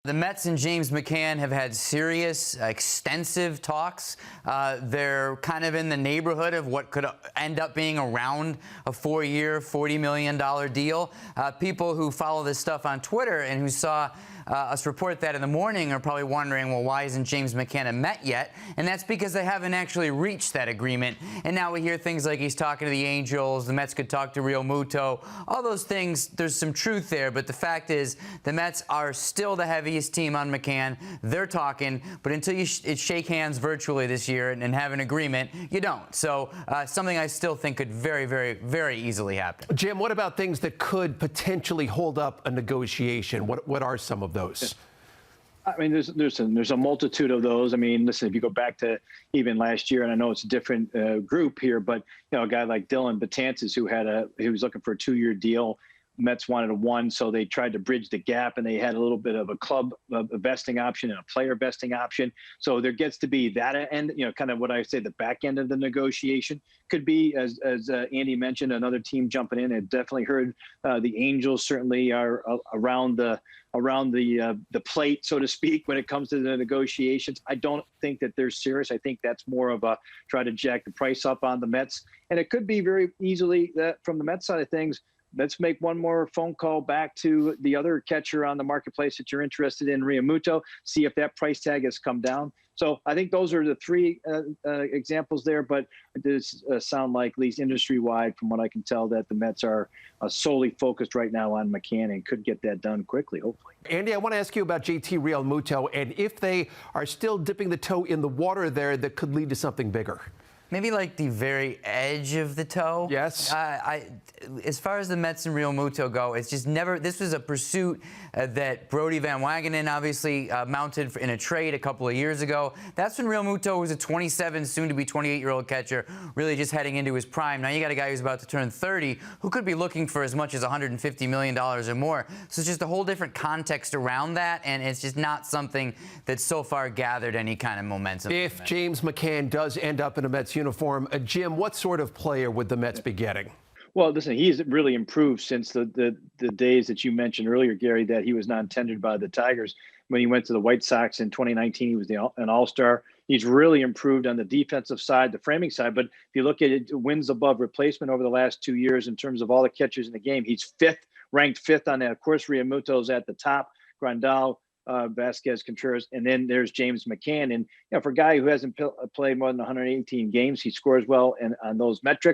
The Mets and James McCann have had serious, extensive talks. They're kind of in the neighborhood of what could end up being around a 4-year, $40 million deal. People who follow this stuff on Twitter and who saw us report that in the morning are probably wondering, well, why isn't James McCann a Met yet? And that's because they haven't actually reached that agreement. And now we hear things like he's talking to the Angels, the Mets could talk to Realmuto. All those things, there's some truth there, but the fact is the Mets are still the heaviest team on McCann. They're talking, but until you shake hands virtually this year and have an agreement, you don't. So something I still think could very, very, very easily happen. Jim, what about things that could potentially hold up a negotiation? What are some of those? I mean, there's a multitude of those. I mean, listen, if you go back to even last year, and I know it's a different group here, but a guy like Dylan Betances, he was looking for a 2-year deal. Mets wanted a 1, so they tried to bridge the gap, and they had a little bit of a club vesting option and a player vesting option. So there gets to be that end, kind of what I say, the back end of the negotiation could be, as Andy mentioned, another team jumping in. I definitely heard the Angels certainly are around the plate, so to speak, when it comes to the negotiations. I don't think that they're serious. I think that's more of a try to jack the price up on the Mets, and it could be very easily that from the Mets side of things. Let's make one more phone call back to the other catcher on the marketplace that you're interested in, Realmuto, see if that price tag has come down. So I think those are the 3 examples there, but it does sound like, at least industry-wide, from what I can tell, that the Mets are solely focused right now on McCann and could get that done quickly, hopefully. Andy, I want to ask you about JT Realmuto, and if they are still dipping the toe in the water there, that could lead to something bigger. Maybe like the very edge of the toe. Yes. As far as the Mets and Realmuto go, it's just never. This was a pursuit that Brodie Van Wagenen obviously mounted in a trade a couple of years ago. That's when Realmuto was a 27, soon-to-be 28-year-old catcher, really just heading into his prime. Now you got a guy who's about to turn 30, who could be looking for as much as $150 million or more. So it's just a whole different context around that, and it's just not something that's so far gathered any kind of momentum. If James McCann does end up in a Mets uniform, Jim, what sort of player would the Mets be getting? Well, listen, he's really improved since the days that you mentioned earlier, Gary, that he was non-tendered by the Tigers. When he went to the White Sox in 2019, he was an all-star. He's really improved on the defensive side, the framing side. But if you look at it, wins above replacement over the last 2 years in terms of all the catchers in the game, he's ranked fifth on that. Of course, Realmuto's at the top, Grandal, Vasquez, Contreras, and then there's James McCann. And for a guy who hasn't played more than 118 games, he scores well on those metrics.